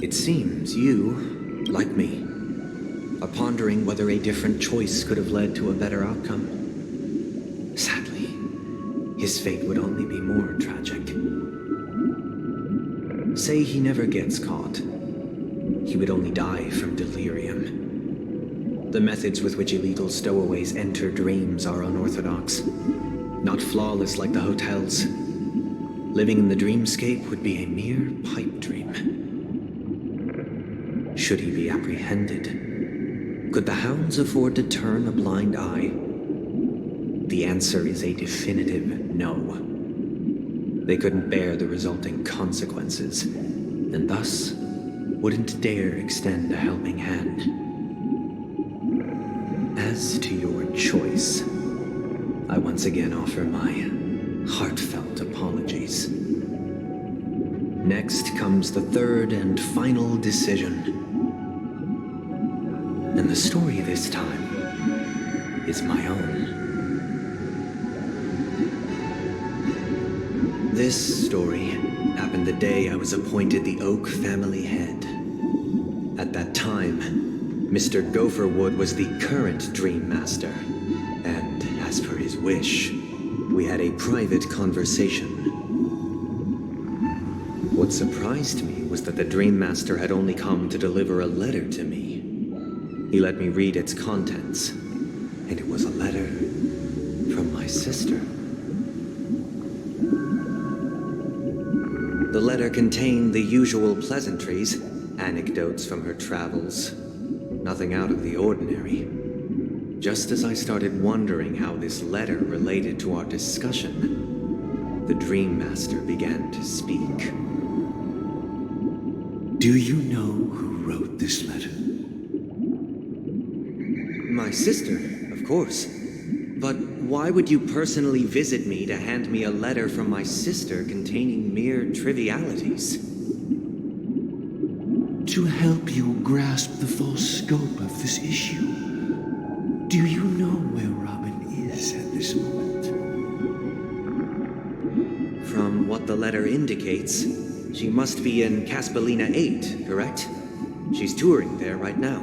It seems you, like me, are pondering whether a different choice could have led to a better outcome. Sadly, his fate would only be more tragic. Say he never gets caught. He would only die from delirium. The methods with which illegal stowaways enter dreams are unorthodox, not flawless like the hotels. Living in the dreamscape would be a mere pipe dream. Should he be apprehended? Could the hounds afford to turn a blind eye? The answer is a definitive no. They couldn't bear the resulting consequences, and thus wouldn't dare extend a helping hand. As to your choice, I once again offer my heartfelt apologies. Next comes the third and final decision. And the story this time is my own. This story happened the day I was appointed the Oak family head. At that time, Mr. Gopherwood was the current Dream Master, and as per his wish, we had a private conversation. What surprised me was that the Dream Master had only come to deliver a letter to me. He let me read its contents, and it was a letter from my sister. The letter contained the usual pleasantries, anecdotes from her travels, nothing out of the ordinary. Just as I started wondering how this letter related to our discussion, the Dream Master began to speak. Do you know who wrote this letter? My sister, of course. But why would you personally visit me to hand me a letter from my sister containing mere trivialities? To help you grasp the full scope of this issue. Do you know where Robin is at this moment? From what the letter indicates, she must be in Caspelina 8, correct? She's touring there right now.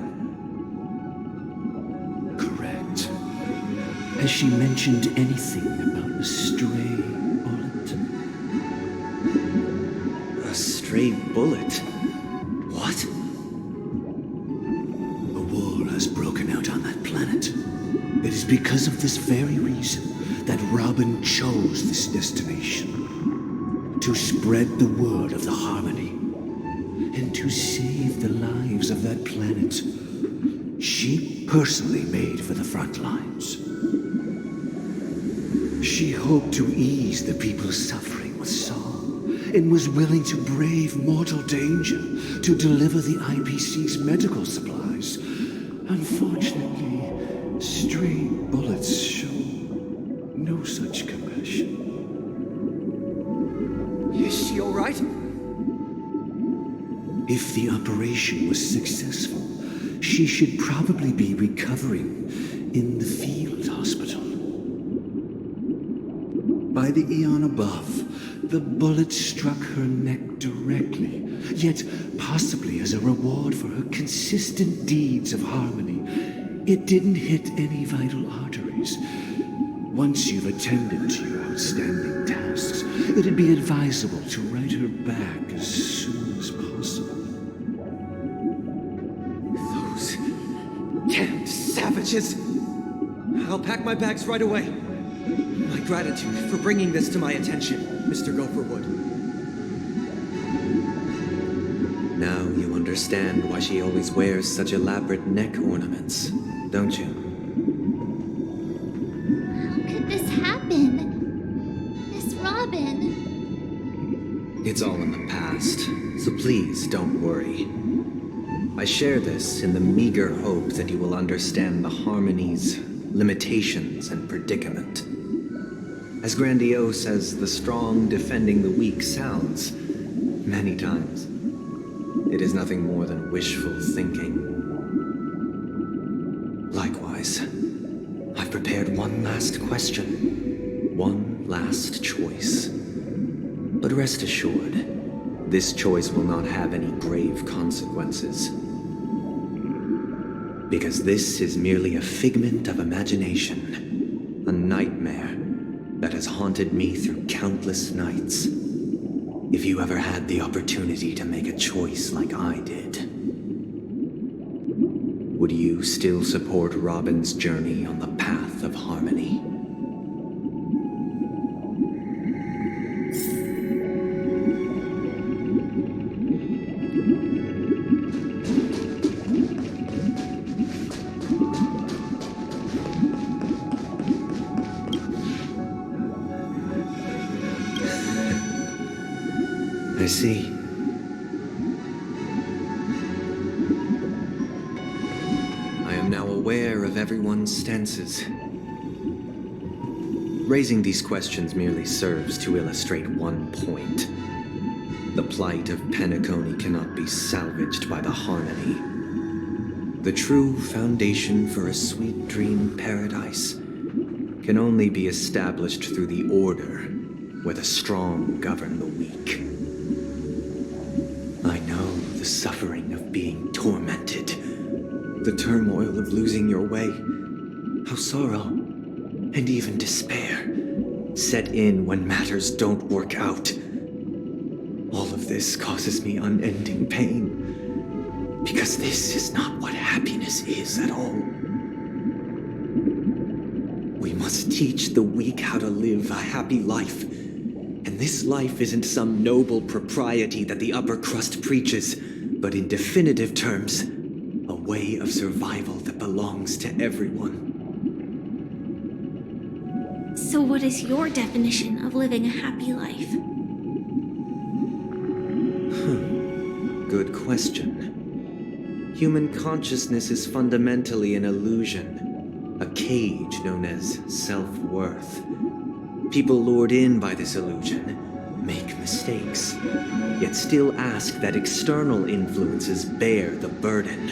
Correct. Has she mentioned anything about a stray bullet? A stray bullet? What? A war has broken out on that planet. It is because of this very reason that Robin chose this destination. To spread the word of the harmony and to save the lives of that planet she personally made for the front lines. She hoped to ease the people's suffering with song and was willing to brave mortal danger to deliver the IPC's medical supplies. Unfortunately, stray bullets show no such compassion. Is she all right? If the operation was successful, she should probably be recovering in the field hospital. By the eon above, the bullet struck her neck directly, yet possibly as a reward for her consistent deeds of harmony, it didn't hit any vital arteries. Once you've attended to your outstanding tasks, it'd be advisable to write her back as soon as possible. Those damned savages! I'll pack my bags right away. My gratitude for bringing this to my attention, Mr. Gopherwood. Now you understand why she always wears such elaborate neck ornaments, don't you? It's all in the past, so please don't worry. I share this in the meager hope that you will understand the harmony's limitations and predicament. As grandiose as the strong defending the weak sounds, many times, it is nothing more than wishful thinking. Likewise, I've prepared one last question, one last choice. But rest assured, this choice will not have any grave consequences. Because this is merely a figment of imagination, a nightmare that has haunted me through countless nights. If you ever had the opportunity to make a choice like I did, would you still support Robin's journey on the path of harmony? I see. I am now aware of everyone's stances. Raising these questions merely serves to illustrate one point. The plight of Penacony cannot be salvaged by the harmony. The true foundation for a sweet dream paradise can only be established through the order where the strong govern the weak. I know the suffering of being tormented, the turmoil of losing your way, how sorrow and even despair set in when matters don't work out. All of this causes me unending pain, because this is not what happiness is at all. We must teach the weak how to live a happy life. And this life isn't some noble propriety that the upper crust preaches, but in definitive terms, a way of survival that belongs to everyone. So what is your definition of living a happy life? Good question. Human consciousness is fundamentally an illusion, a cage known as self-worth. People lured in by this illusion make mistakes, yet still ask that external influences bear the burden.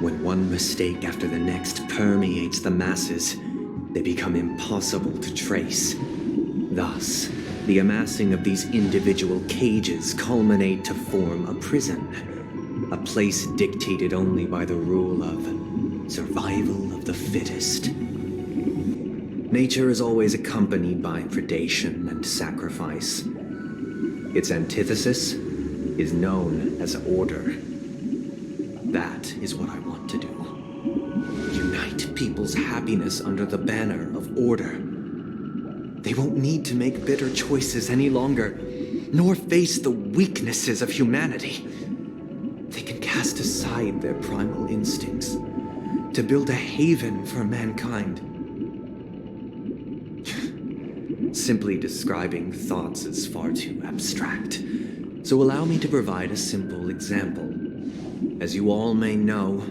When one mistake after the next permeates the masses, they become impossible to trace. Thus, the amassing of these individual cages culminate to form a prison, a place dictated only by the rule of survival of the fittest. Nature is always accompanied by predation and sacrifice. Its antithesis is known as order. That is what I want to do. Unite people's happiness under the banner of order. They won't need to make bitter choices any longer, nor face the weaknesses of humanity. They can cast aside their primal instincts to build a haven for mankind. Simply describing thoughts is far too abstract, so allow me to provide a simple example. As you all may know,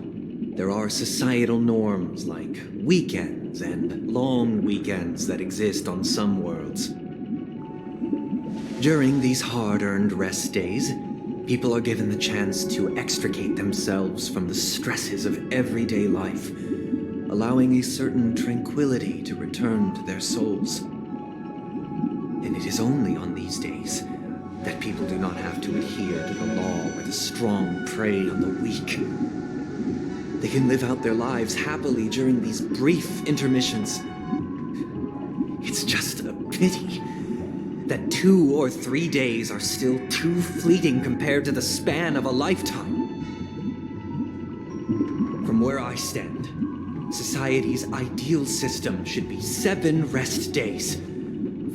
there are societal norms like weekends and long weekends that exist on some worlds. During these hard-earned rest days, people are given the chance to extricate themselves from the stresses of everyday life, allowing a certain tranquility to return to their souls. And it is only on these days that people do not have to adhere to the law where the strong prey on the weak. They can live out their lives happily during these brief intermissions. It's just a pity that 2 or 3 days are still too fleeting compared to the span of a lifetime. From where I stand, society's ideal system should be 7 rest days.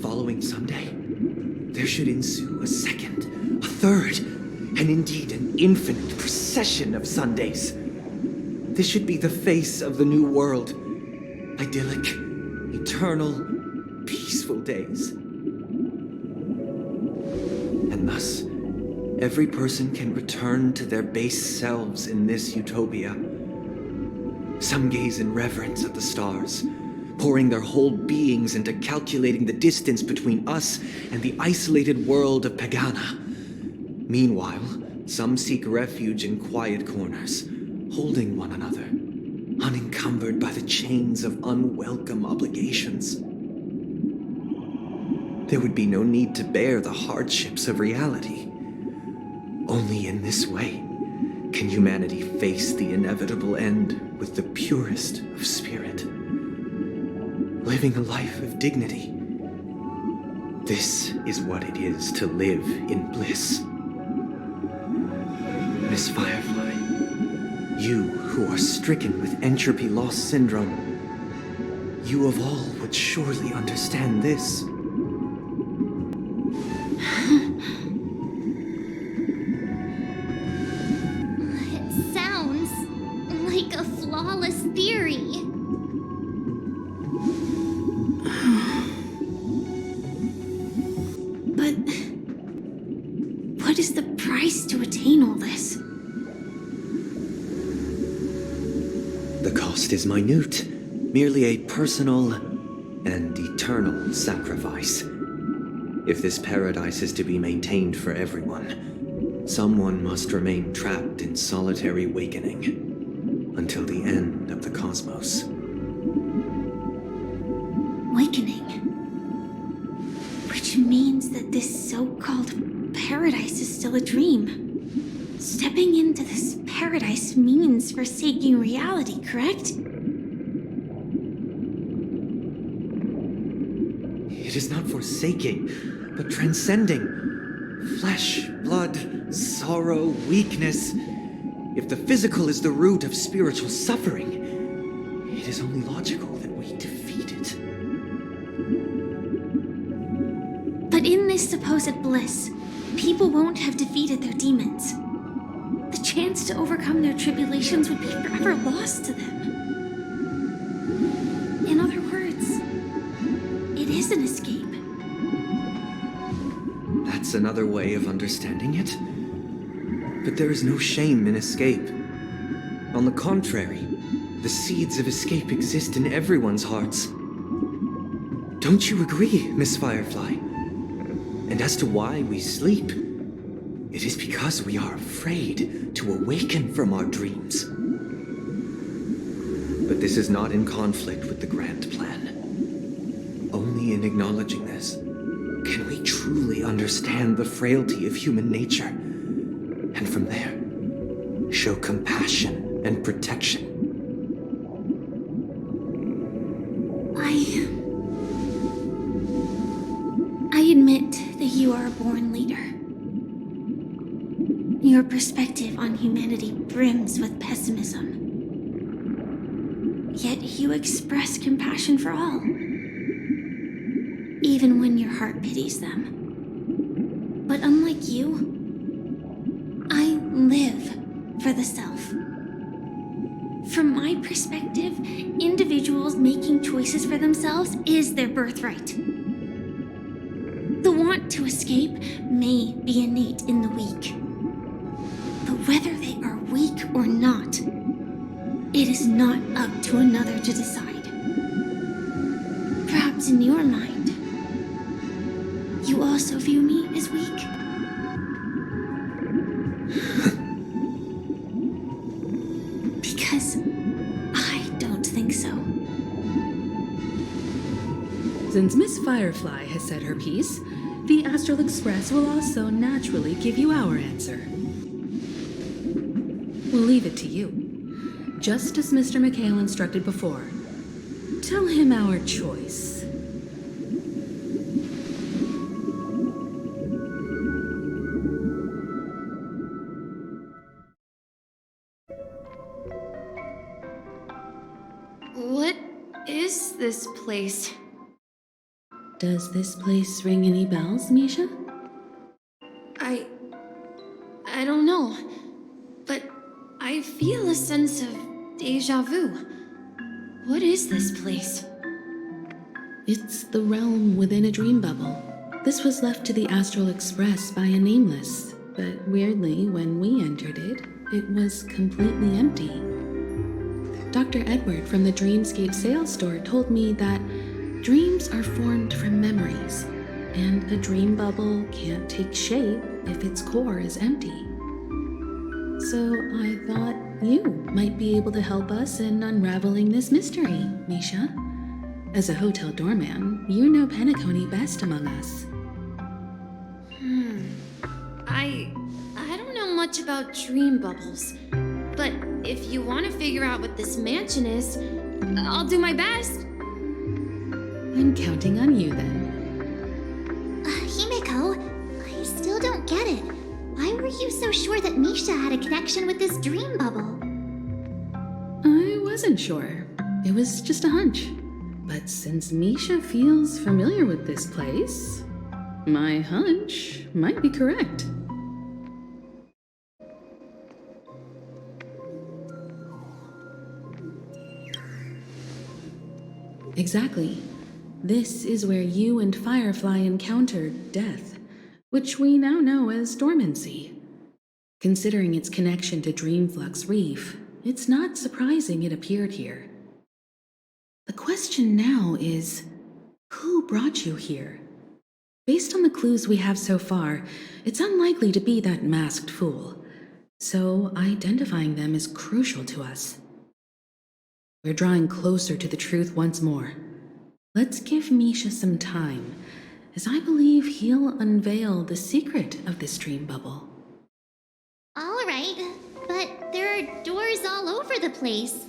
Following Sunday, there should ensue a second, a third, and indeed an infinite procession of Sundays. This should be the face of the new world. Idyllic, eternal, peaceful days. And thus, every person can return to their base selves in this utopia. Some gaze in reverence at the stars, pouring their whole beings into calculating the distance between us and the isolated world of Pagana. Meanwhile, some seek refuge in quiet corners, holding one another, unencumbered by the chains of unwelcome obligations. there would be no need to bear the hardships of reality. Only in this way can humanity face the inevitable end with the purest of spirit, living a life of dignity. This is what it is to live in bliss. Miss Firefly, you who are stricken with entropy loss syndrome, you of all would surely understand this. It sounds like a flawless theory. But what is the price to attain all this? The cost is minute, merely a personal and eternal sacrifice. If this paradise is to be maintained for everyone, someone must remain trapped in solitary awakening until the end of the cosmos. Awakening. Which means that this so-called paradise is still a dream. Stepping into this paradise means forsaking reality, correct? It is not forsaking, but transcending. Flesh, blood, sorrow, weakness. If the physical is the root of spiritual suffering, it is only logical that we defeat it. But in this supposed bliss, people won't have defeated their demons. The chance to overcome their tribulations would be forever lost to them. In other words, it is an escape. That's another way of understanding it. But there is no shame in escape. On the contrary, the seeds of escape exist in everyone's hearts. Don't you agree, Miss Firefly? And as to why we sleep, it is because we are afraid to awaken from our dreams. But this is not in conflict with the grand plan. Only in acknowledging this can we truly understand the frailty of human nature, and from there, show compassion and protection. I admit that you are a born leader. Your perspective on humanity brims with pessimism. Yet you express compassion for all, even when your heart pities them. But unlike you, I live for the self. From my perspective, individuals making choices for themselves is their birthright. The want to escape may be innate in the weak. But whether they are weak or not, it is not up to another to decide. Perhaps in your mind, you also view me as weak. Because I don't think so. Since Miss Firefly has said her piece, the Astral Express will also naturally give you our answer. We'll leave it to you. Just as Mr. McHale instructed before. Tell him our choice. What is this place? Does this place ring any bells, Misha? I don't know, but I feel a sense of déjà vu. What is this place? It's the realm within a dream bubble. This was left to the Astral Express by a nameless, but weirdly, when we entered it, it was completely empty. Dr. Edward from the Dreamscape sales store told me that dreams are formed from memories, and a dream bubble can't take shape if its core is empty. So I thought you might be able to help us in unraveling this mystery, Misha. As a hotel doorman, you know Penacony best among us. I don't know much about dream bubbles, but if you want to figure out what this mansion is, I'll do my best. I'm counting on you then. Himeko, I still don't get it. Why were you so sure that Misha had a connection with this dream bubble? I wasn't sure. It was just a hunch. But since Misha feels familiar with this place, my hunch might be correct. Exactly. This is where you and Firefly encountered death, which we now know as dormancy. Considering its connection to Dreamflux Reef, it's not surprising it appeared here. The question now is, who brought you here? Based on the clues we have so far, it's unlikely to be that masked fool, so identifying them is crucial to us. We're drawing closer to the truth once more. Let's give Misha some time, as I believe he'll unveil the secret of this dream bubble. All right, but there are doors all over the place.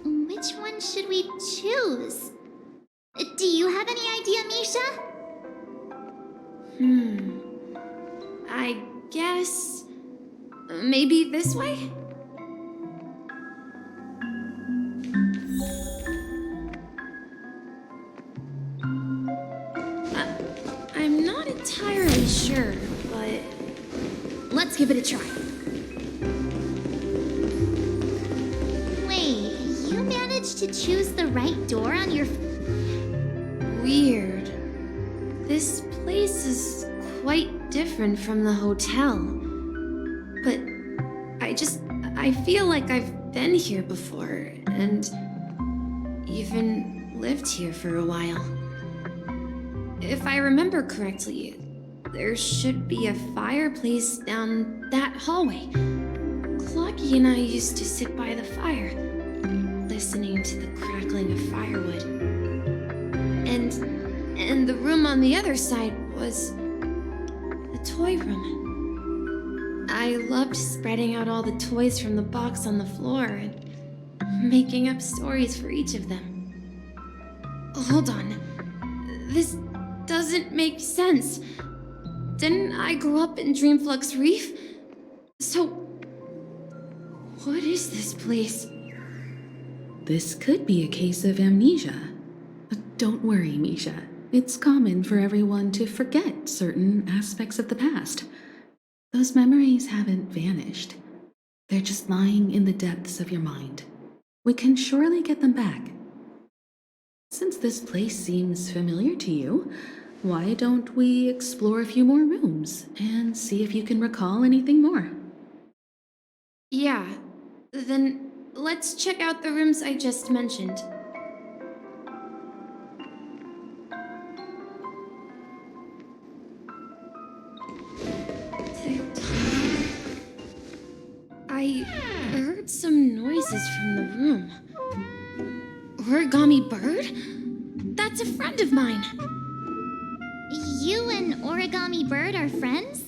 Which one should we choose? Do you have any idea, Misha? I guess... maybe this way? I'm not entirely sure, but... let's give it a try. Wait, you managed to choose the right door on your... Weird. This place is quite different from the hotel. But I feel like I've been here before, and even lived here for a while. If I remember correctly, there should be a fireplace down that hallway. Clocky and I used to sit by the fire, listening to the crackling of firewood. And the room on the other side was the toy room. I loved spreading out all the toys from the box on the floor and making up stories for each of them. Hold on. This doesn't make sense. Didn't I grow up in Dreamflux Reef? So, what is this place? This could be a case of amnesia. But don't worry, Misha. It's common for everyone to forget certain aspects of the past. Those memories haven't vanished. They're just lying in the depths of your mind. We can surely get them back. Since this place seems familiar to you, why don't we explore a few more rooms and see if you can recall anything more? Yeah, then let's check out the rooms I just mentioned. I heard some noises from the room. Origami Bird? That's a friend of mine. You and Origami Bird are friends?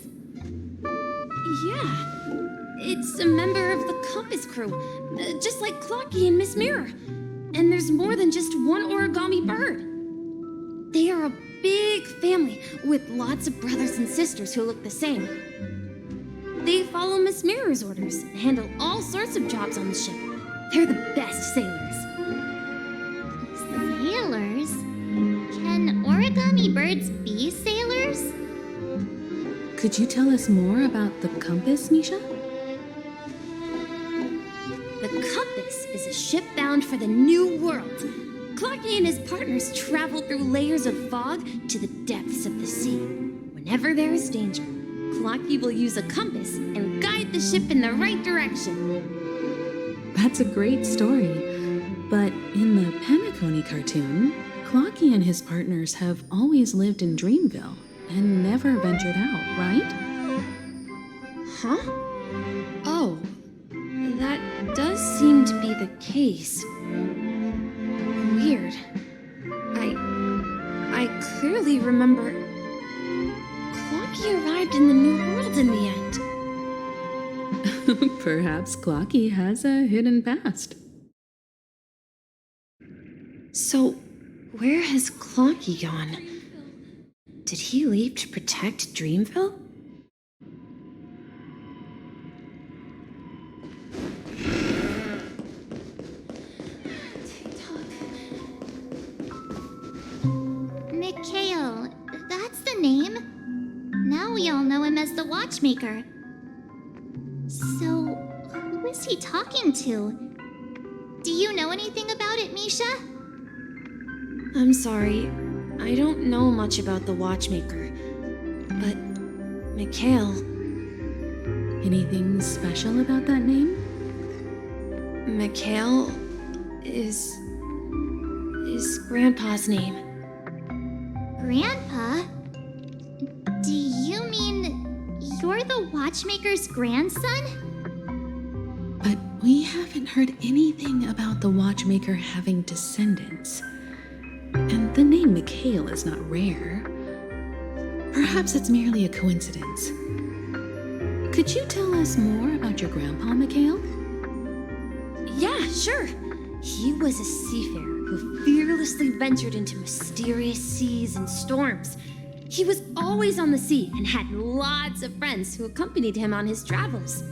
Yeah. It's a member of the Compass crew, just like Clocky and Miss Mirror. And there's more than just one Origami Bird. They are a big family with lots of brothers and sisters who look the same. They follow Miss Mirror's orders and handle all sorts of jobs on the ship. They're the best sailors. Sailors? Can origami birds be sailors? Could you tell us more about the compass, Misha? The Compass is a ship bound for the New World. Clocky and his partners travel through layers of fog to the depths of the sea. Whenever there is danger, Clocky will use a compass and guide the ship in the right direction. That's a great story. But in the Penacony cartoon, Clocky and his partners have always lived in Dreamville and never ventured out, right? Huh? Oh, that does seem to be the case. Weird. clearly remember Clocky arrived in the New World in the end. Perhaps Clocky has a hidden past. So, where has Clocky gone? Did he leave to protect Dreamville? Mikhail, that's the name. Now we all know him as the Watchmaker. So, who is he talking to? Do you know anything about it, Misha? I'm sorry, I don't know much about the Watchmaker. But, Mikhail, Anything special about that name? Mikhail is Grandpa's name. Grandpa? Do you mean you're the Watchmaker's grandson? But we haven't heard anything about the Watchmaker having descendants. And the name Mikhail is not rare. Perhaps it's merely a coincidence. Could you tell us more about your grandpa, Mikhail? Yeah, sure. He was a seafarer who fearlessly ventured into mysterious seas and storms. He was always on the sea and had lots of friends who accompanied him on his travels.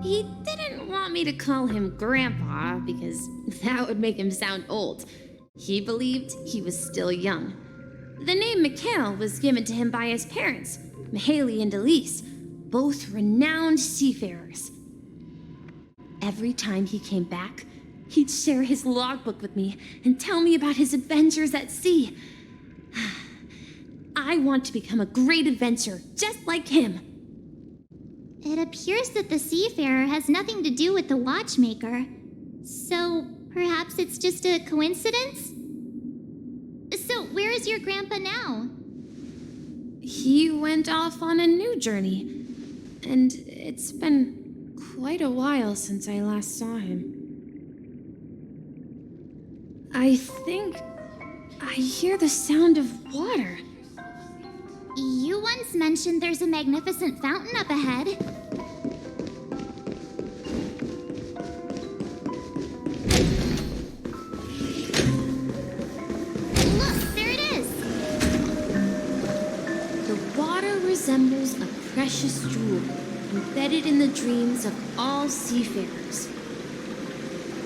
He didn't want me to call him Grandpa because that would make him sound old. He believed he was still young. The name Mikhail was given to him by his parents, Mihaly and Elise, both renowned seafarers. Every time he came back, he'd share his logbook with me and tell me about his adventures at sea. I want to become a great adventurer, just like him. It appears that the Seafarer has nothing to do with the Watchmaker. So, perhaps it's just a coincidence? So, where is your grandpa now? He went off on a new journey, and it's been quite a while since I last saw him. I think I hear the sound of water. You once mentioned there's a magnificent fountain up ahead. Look, there it is! The water resembles a precious jewel embedded in the dreams of all seafarers.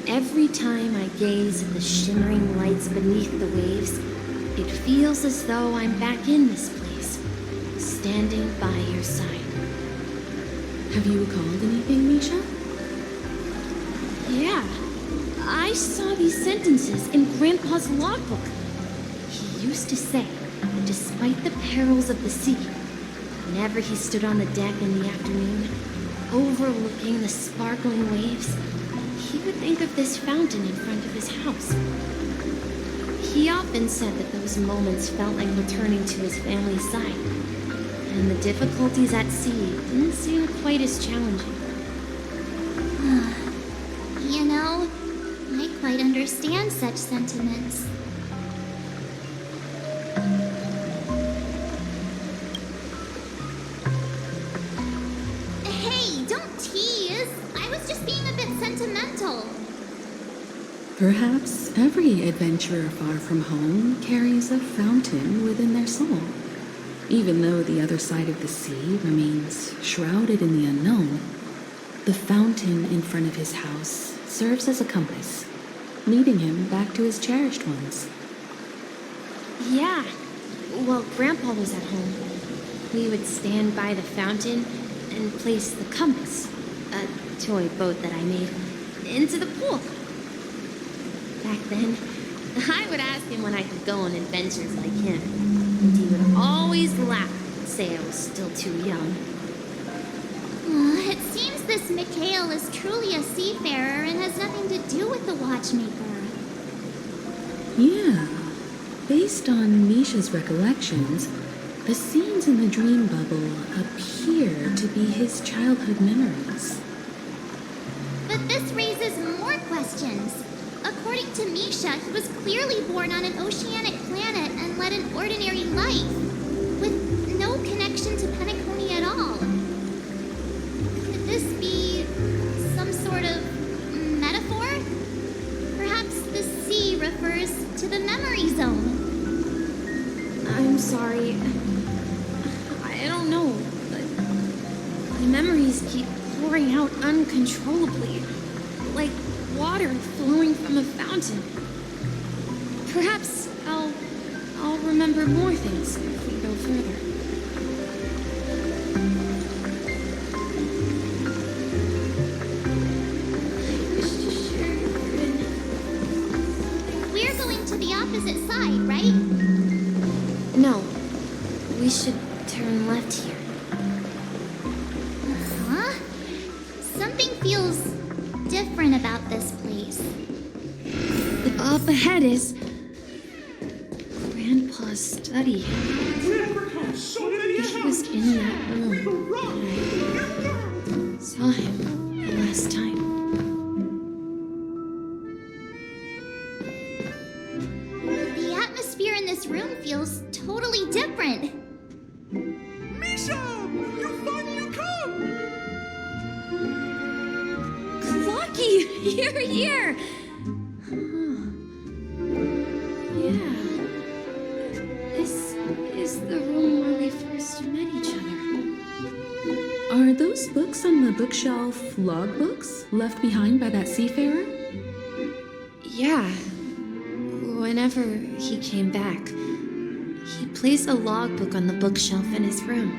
Every time I gaze at the shimmering lights beneath the waves, it feels as though I'm back in this place, standing by your side. Have you recalled anything, Misha? Yeah, I saw these sentences in Grandpa's logbook. He used to say that despite the perils of the sea, whenever he stood on the deck in the afternoon, overlooking the sparkling waves, he would think of this fountain in front of his house. He often said that those moments felt like returning to his family's side, and the difficulties at sea didn't seem quite as challenging. You know, I quite understand such sentiments. Hey, don't tease! I was just being a bit sentimental. Perhaps every adventurer far from home carries a fountain within their soul. Even though the other side of the sea remains shrouded in the unknown, the fountain in front of his house serves as a compass, leading him back to his cherished ones. Yeah, while Grandpa was at home, we would stand by the fountain and place the compass, a toy boat that I made, into the pool. Back then, I would ask him when I could go on adventures like him, and he would always laugh and say I was still too young. It seems this Mikhail is truly a seafarer and has nothing to do with the Watchmaker. Yeah. Based on Misha's recollections, the scenes in the dream bubble appear to be his childhood memories. But this raises more questions. According to Misha, he was clearly born on an oceanic planet and led an ordinary life, with no connection to Penacony at all. Could this be some sort of metaphor? Perhaps the sea refers to the memory zone. I'm sorry. I don't know, but my memories keep pouring out uncontrollably, like water flowing from a fountain. Perhaps I'll remember more things if we go further. I wish to share We're going to the opposite side, right? No, we should turn left here. Huh? Something feels different about this place. Up ahead is Grandpa's study. He was in that room when I saw him the last time. The atmosphere in this room feels totally different. Misha! You finally come! Lucky, you're here! Huh. Yeah. This is the room where we first met each other. Are those books on the bookshelf logbooks left behind by that seafarer? Yeah. Whenever he came back, he placed a logbook on the bookshelf in his room.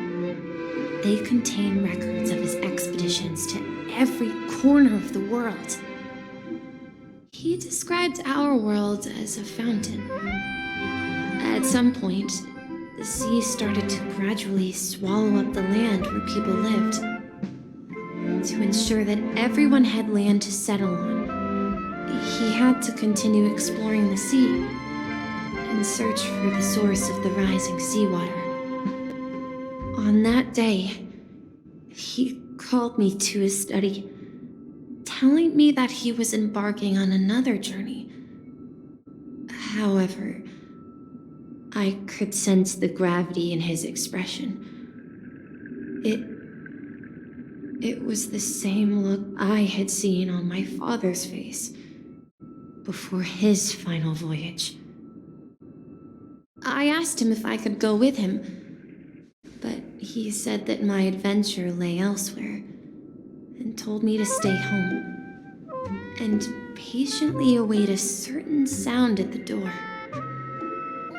They contain records of his expeditions to every corner of the world. He described our world as a fountain. At some point, the sea started to gradually swallow up the land where people lived. To ensure that everyone had land to settle on, he had to continue exploring the sea and search for the source of the rising seawater. On that day, he called me to his study, telling me that he was embarking on another journey. However, I could sense the gravity in his expression. It was the same look I had seen on my father's face before his final voyage. I asked him if I could go with him, but he said that my adventure lay elsewhere and told me to stay home and patiently await a certain sound at the door.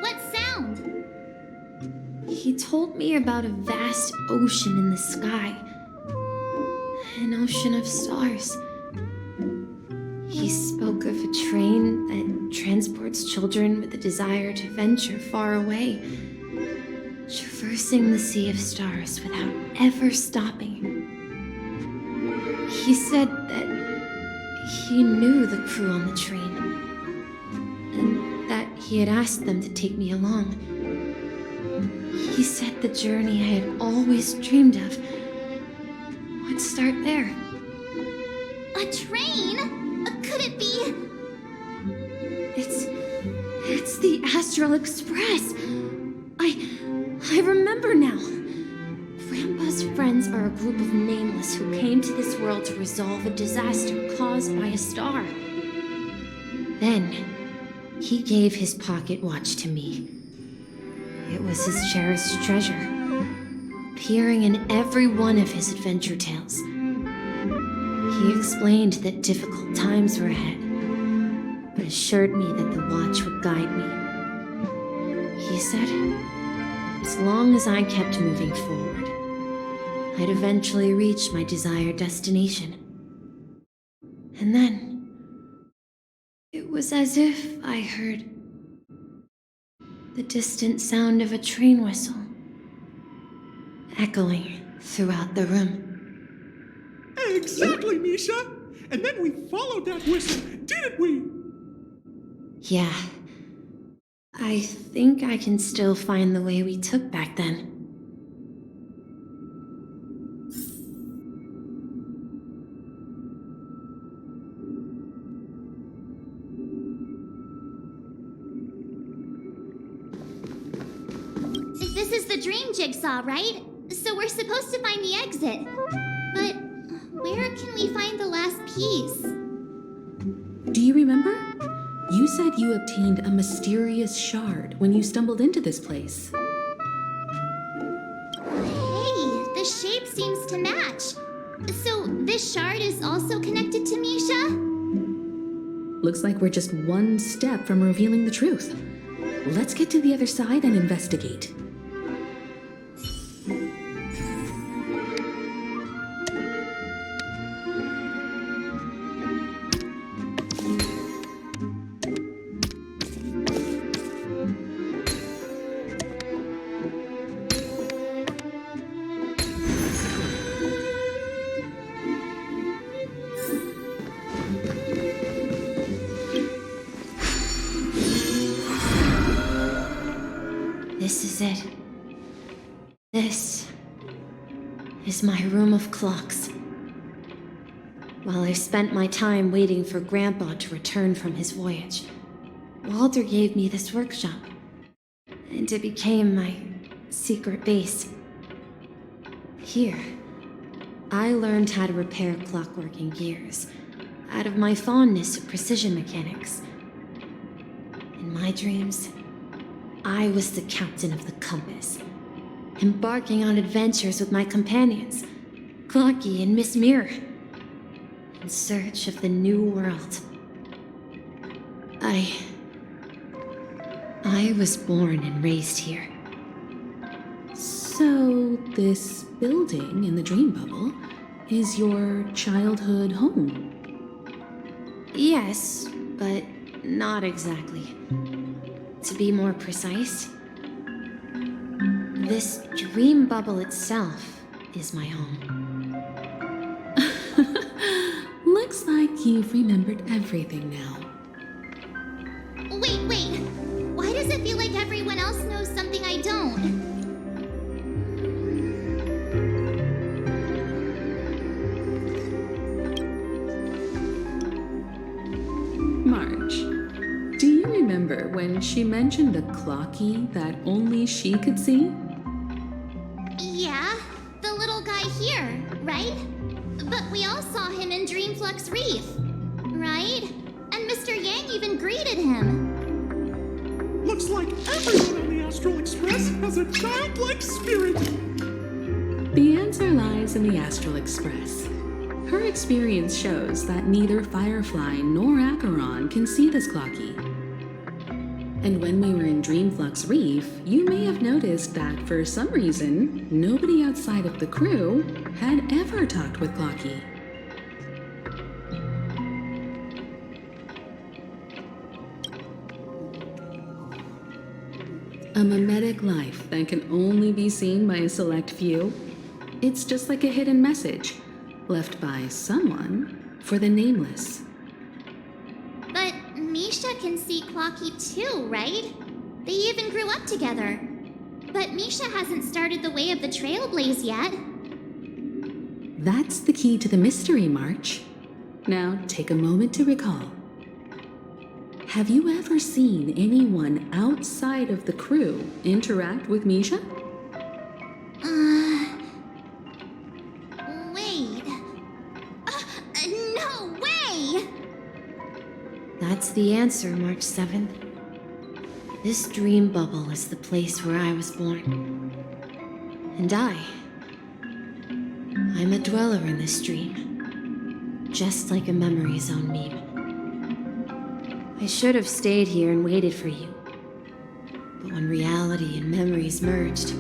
What sound? He told me about a vast ocean in the sky, an ocean of stars. He spoke of a train that transports children with a desire to venture far away, traversing the sea of stars without ever stopping. He said that he knew the crew on the train, and that he had asked them to take me along. He said the journey I had always dreamed of would start there. A train? Could it be? It's the Astral Express. I remember now. Grandpa's friends are a group of nameless who came to this world to resolve a disaster caused by a star. Then, he gave his pocket watch to me. It was his cherished treasure, appearing in every one of his adventure tales. He explained that difficult times were ahead, but assured me that the watch would guide me. He said, as long as I kept moving forward, I'd eventually reach my desired destination. And then, it was as if I heard the distant sound of a train whistle echoing throughout the room. Exactly, Misha! And then we followed that whistle, didn't we? Yeah. I think I can still find the way we took back then. the dream jigsaw, right? So we're supposed to find the exit. But where can we find the last piece? Do you remember? You said you obtained a mysterious shard when you stumbled into this place. Hey, the shape seems to match. So this shard is also connected to Misha? Looks like we're just one step from revealing the truth. Let's get to the other side and investigate. This is it. This is my room of clocks. While I spent my time waiting for Grandpa to return from his voyage, Walter gave me this workshop, and it became my secret base. Here, I learned how to repair clockworking gears out of my fondness of precision mechanics. In my dreams, I was the captain of the compass, embarking on adventures with my companions, Clocky and Miss Mirror, in search of the new world. I was born and raised here. So, this building in the dream bubble is your childhood home? Yes, but not exactly. To be more precise, this dream bubble itself is my home. Looks like you've remembered everything now. Wait. Why does it feel like everyone else knows something I don't? March, do you remember when she mentioned a clocky that only she could see? Yeah, the little guy here, right? But we all saw him in Dreamflux Reef, right? And Mr. Yang even greeted him. Looks like everyone on the Astral Express has a childlike spirit. The answer lies in the Astral Express. Her experience shows that neither Firefly nor Acheron can see this clocky. And when we were in Dreamflux Reef, you may have noticed that for some reason, nobody outside of the crew had ever talked with Clocky. A mimetic life that can only be seen by a select few. It's just like a hidden message left by someone for the nameless. But Misha can see Clocky too, right? They even grew up together. But Misha hasn't started the way of the Trailblaze yet. That's the key to the mystery, March. Now take a moment to recall. Have you ever seen anyone outside of the crew interact with Misha? Wait. No way! That's the answer, March 7th. This dream bubble is the place where I was born. And I'm a dweller in this dream. Just like a memory zone meme. I should have stayed here and waited for you. But when reality and memories merged,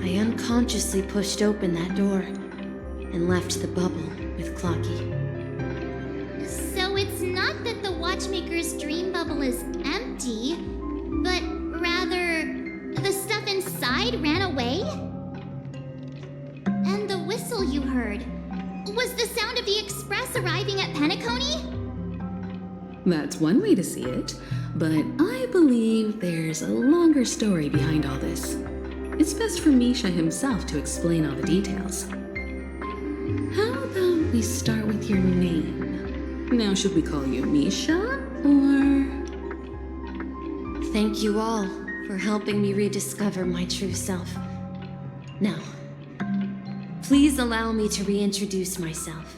I unconsciously pushed open that door and left the bubble with Clocky. So it's not that the Watchmaker's dream bubble is empty, but rather the stuff inside ran away? And the whistle you heard was the sound of the Express arriving at Penacony? That's one way to see it, but I believe there's a longer story behind all this. It's best for Misha himself to explain all the details. How about we start with your name? Now, should we call you Misha, or...? Thank you all for helping me rediscover my true self. Now, please allow me to reintroduce myself.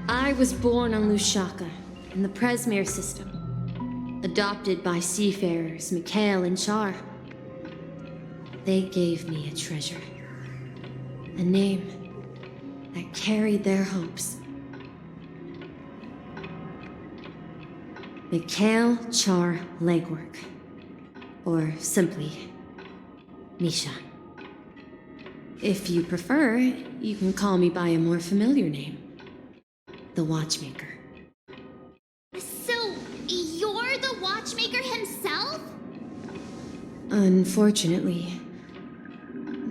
I was born on Lushaka in the Presmere system, adopted by seafarers Mikhail and Char. They gave me a treasure, a name that carried their hopes. Mikhail Char Legwork, or simply, Misha. If you prefer, you can call me by a more familiar name, the Watchmaker. So, you're the Watchmaker himself? Unfortunately,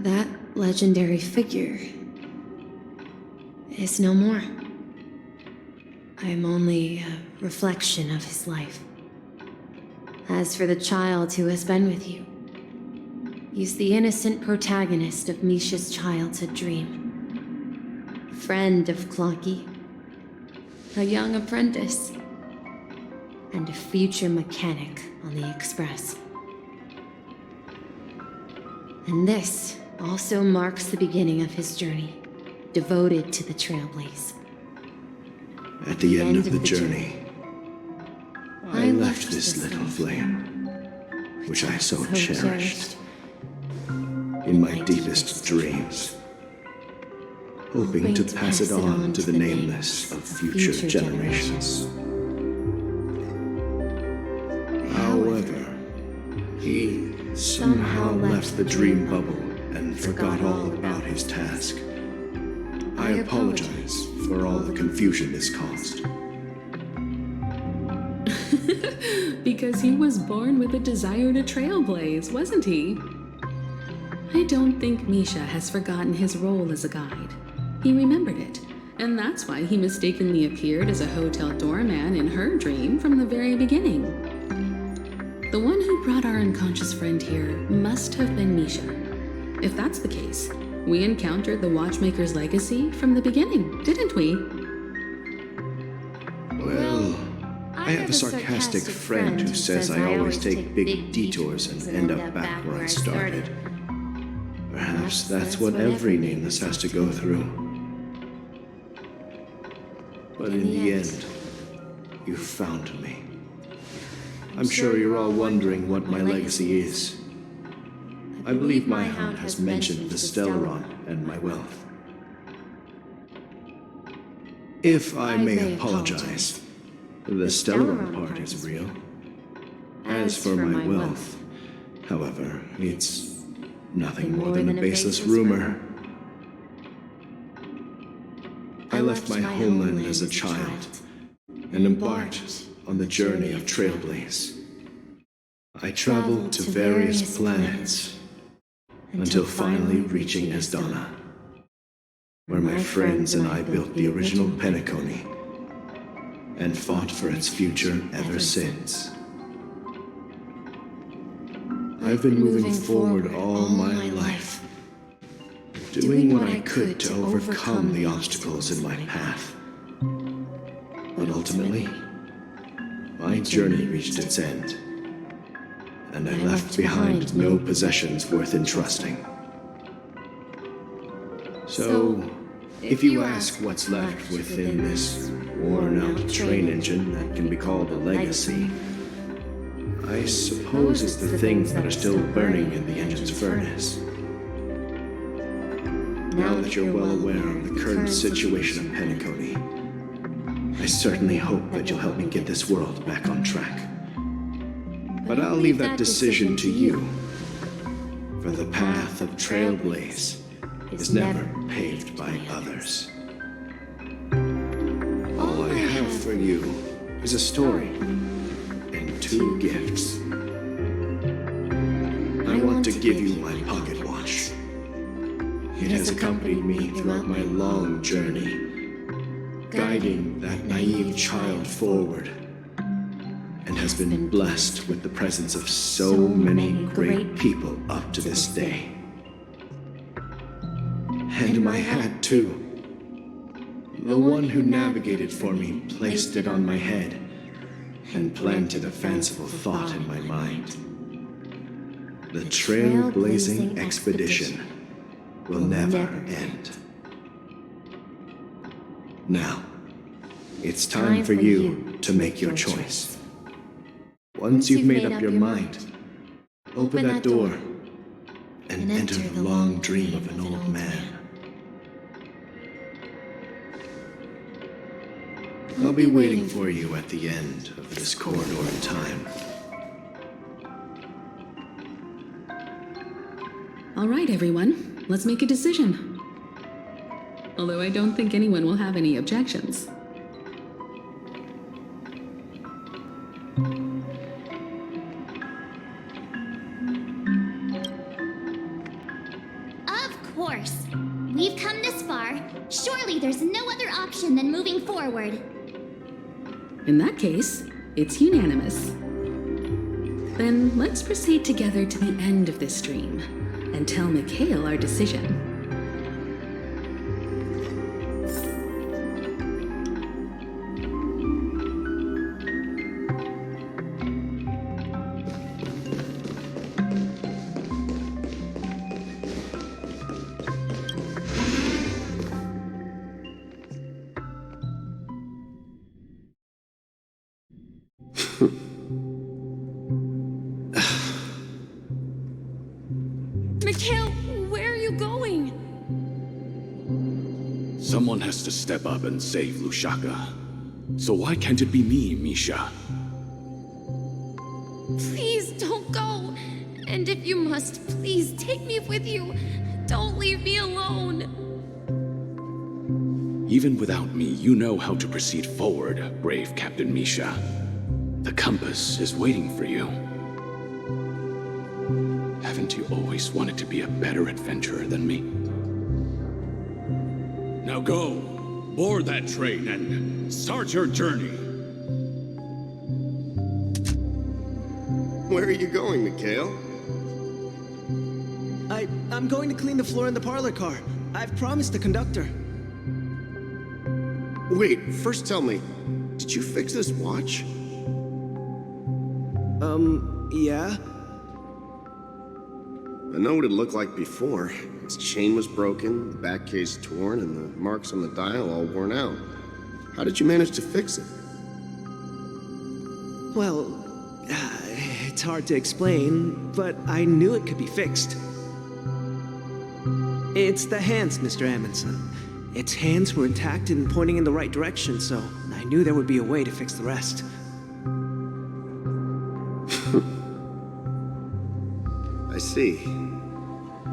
that legendary figure is no more. I'm only a reflection of his life. As for the child who has been with you, he's the innocent protagonist of Misha's childhood dream. Friend of Clonky, a young apprentice, and a future mechanic on the Express. And this also marks the beginning of his journey, devoted to the Trailblaze. At the end of the journey, I left this little flame, which I so cherished, in my deepest dreams, hoping to pass it on to the nameless of future generations. However, he somehow left the dream bubble and forgot all about his task. I apologize for all the confusion this caused. Because he was born with a desire to trailblaze, wasn't he? I don't think Misha has forgotten his role as a guide. He remembered it, and that's why he mistakenly appeared as a hotel doorman in her dream from the very beginning. The one who brought our unconscious friend here must have been Misha. If that's the case, we encountered the Watchmaker's legacy from the beginning, didn't we? Well, I have a sarcastic friend who says I always take big detours and end up back where I started. Perhaps that's what every nameless has to go through. But in the end, you found me. I'm sure you're all wondering what my legacy is. I believe my hound has mentioned the Stellaron and my wealth. If I may apologize, the Stellaron part is real. As for my wealth, however, it's nothing more than a baseless rumor. I left my homeland as a child and embarked on the journey of Trailblaze. I traveled to various planets until finally reaching Esdana, where my friends and I built the original Penacony and fought for its future ever since. I've been moving forward all my life, doing what I could to overcome the obstacles in my path. But ultimately, my journey reached its end, and I left behind no possessions worth entrusting. So, if you ask what's left within this worn-out train engine that can be called a legacy, I suppose it's the things that are still burning in the engine's furnace. Now that you're well aware of the current situation of Penacony, I certainly hope that you'll help me get this world back on track. But I'll leave that decision to you, for the path of Trailblaze is never paved by others. All I have for you is a story and 2 gifts. I want to give you my pocket watch. It has accompanied me throughout my long journey, guiding that naive child forward, and has been blessed with the presence of so many great people up to this day. And my hat, too. The one who navigated for me placed it on my head and planted a fanciful thought in my mind. The trailblazing expedition will never end. Now, it's time for you to make your choice. Once you've made up your mind, open that door and enter the long dream of an old man. I'll be waiting for you at the end of this corridor in time. All right, everyone, let's make a decision. Although I don't think anyone will have any objections. Of course. We've come this far. Surely there's no other option than moving forward. In that case, it's unanimous. Then let's proceed together to the end of this dream and tell Mikhail our decision. Mikhail, where are you going? Someone has to step up and save Lushaka. So why can't it be me, Misha? Please don't go. And if you must, please take me with you. Don't leave me alone. Even without me, you know how to proceed forward, brave Captain Misha. The compass is waiting for you. Haven't you always wanted to be a better adventurer than me? Now go, board that train and start your journey. Where are you going, Mikhail? I'm going to clean the floor in the parlor car. I've promised the conductor. Wait, first tell me, did you fix this watch? Yeah? I know what it looked like before. Its chain was broken, the back case torn, and the marks on the dial all worn out. How did you manage to fix it? Well, it's hard to explain, but I knew it could be fixed. It's the hands, Mr. Amundsen. Its hands were intact and pointing in the right direction, so I knew there would be a way to fix the rest. I see.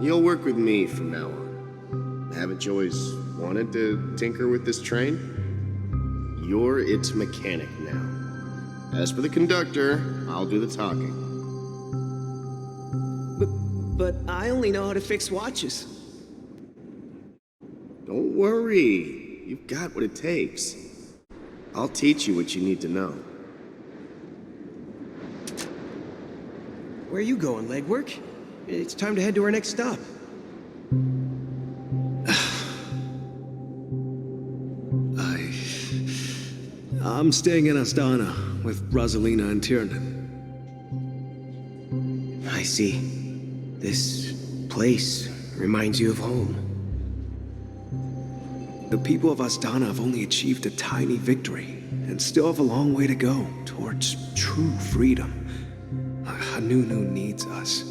You'll work with me from now on. Haven't you always wanted to tinker with this train? You're its mechanic now. As for the conductor, I'll do the talking. But I only know how to fix watches. Don't worry. You've got what it takes. I'll teach you what you need to know. Where are you going, legwork? It's time to head to our next stop. I'm staying in Astana with Rosalina and Tiernan. I see. This place reminds you of home. The people of Astana have only achieved a tiny victory and still have a long way to go towards true freedom. Hanunu needs us.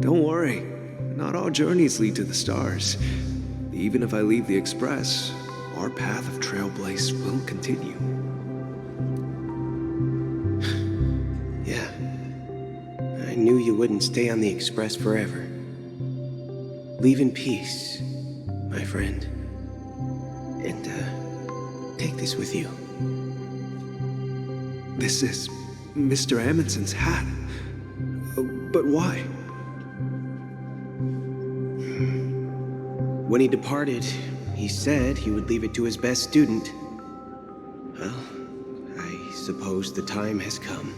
Don't worry, not all journeys lead to the stars. Even if I leave the Express, our path of trailblaze will continue. Yeah. I knew you wouldn't stay on the Express forever. Leave in peace, my friend. And, take this with you. This is Mr. Amundsen's hat. But why? When he departed, he said he would leave it to his best student. Well, I suppose the time has come.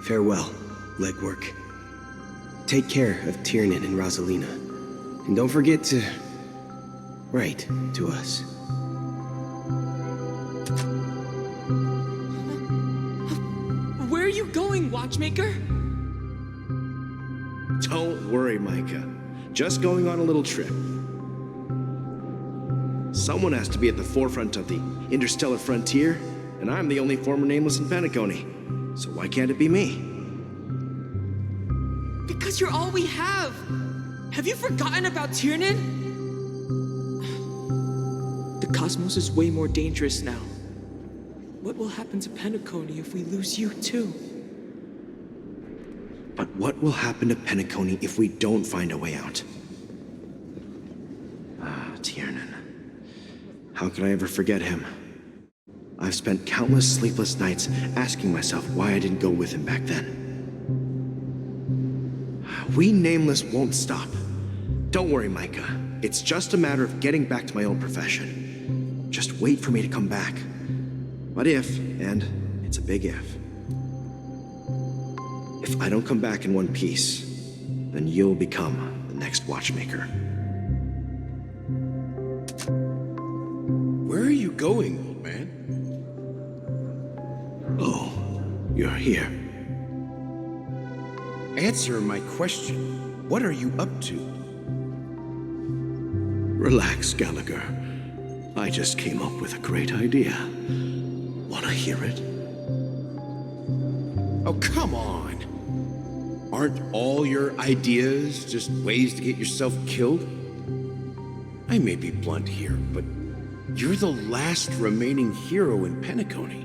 Farewell, legwork. Take care of Tiernan and Rosalina. And don't forget to write to us. Where are you going? watchmaker? Don't worry, Micah. Just going on a little trip. Someone has to be at the forefront of the interstellar frontier, and I'm the only former nameless in Penacony. So why can't it be me? Because you're all we have. Have you forgotten about Tiernan? The cosmos is way more dangerous now. What will happen to Penacony if we lose you too? But what will happen to Penacony if we don't find a way out? Tiernan. How could I ever forget him? I've spent countless sleepless nights asking myself why I didn't go with him back then. We Nameless won't stop. Don't worry, Micah. It's just a matter of getting back to my old profession. Just wait for me to come back. But if, and it's a big if I don't come back in one piece, then you'll become the next watchmaker. Where are you going, old man? Oh, you're here. Answer my question. What are you up to? Relax, Gallagher. I just came up with a great idea. Wanna hear it? Oh, come on. Aren't all your ideas just ways to get yourself killed? I may be blunt here, but you're the last remaining hero in Penacony.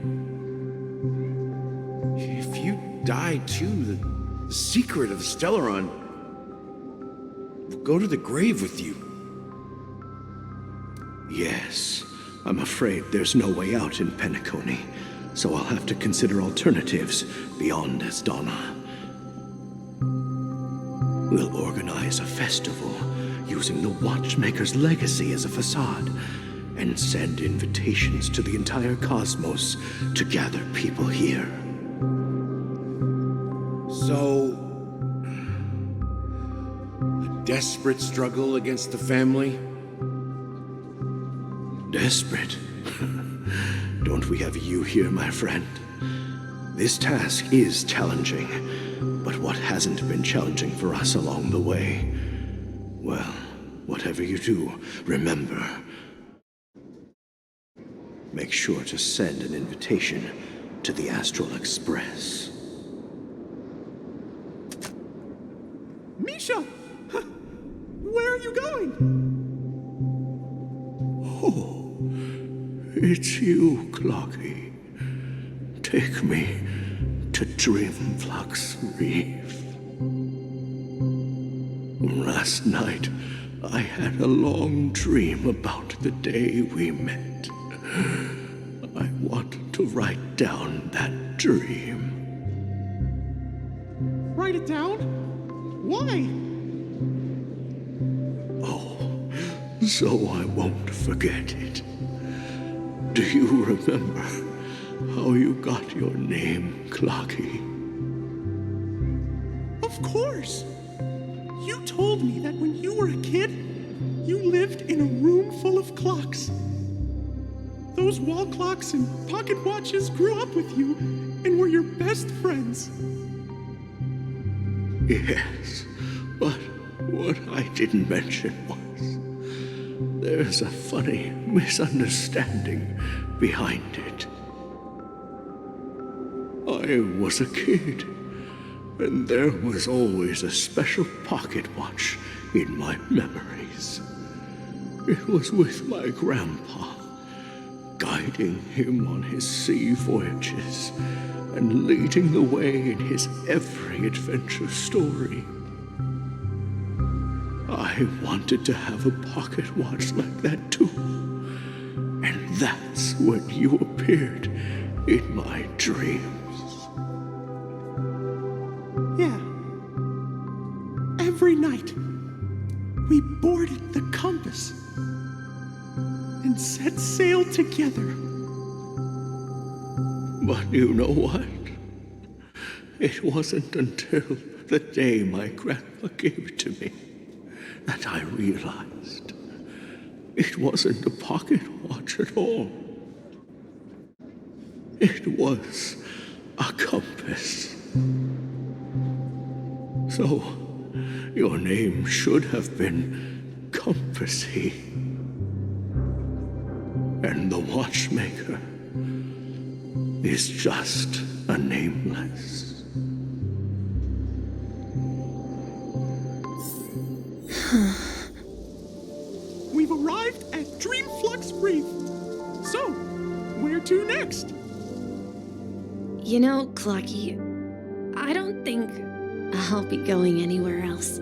If you die too, the secret of Stellaron will go to the grave with you. Yes, I'm afraid there's no way out in Penacony, so I'll have to consider alternatives beyond Asdana. We'll organize a festival using the Watchmaker's legacy as a facade and send invitations to the entire cosmos to gather people here. So, a desperate struggle against the family? Desperate? Don't we have you here, my friend? This task is challenging, but what hasn't been challenging for us along the way? Well, whatever you do, remember, make sure to send an invitation to the Astral Express. Misha! Where are you going? Oh, it's you, Clocky. Take me to Dreamflux Reef. Last night, I had a long dream about the day we met. I want to write down that dream. Write it down? Why? Oh, so I won't forget it. Do you remember how you got your name, Clocky? Of course! You told me that when you were a kid, you lived in a room full of clocks. Those wall clocks and pocket watches grew up with you and were your best friends. Yes, but what I didn't mention was there's a funny misunderstanding behind it. I was a kid, and there was always a special pocket watch in my memories. It was with my grandpa, guiding him on his sea voyages and leading the way in his every adventure story. I wanted to have a pocket watch like that too, and that's when you appeared in my dreams. Yeah. Every night, we boarded the compass and set sail together. But you know what? It wasn't until the day my grandpa gave it to me that I realized it wasn't a pocket watch at all. It was a compass. So, your name should have been Compassy. And the watchmaker is just a nameless. We've arrived at Dreamflux Reef. So, where to next? You know, Clocky, I don't think I'll be going anywhere else.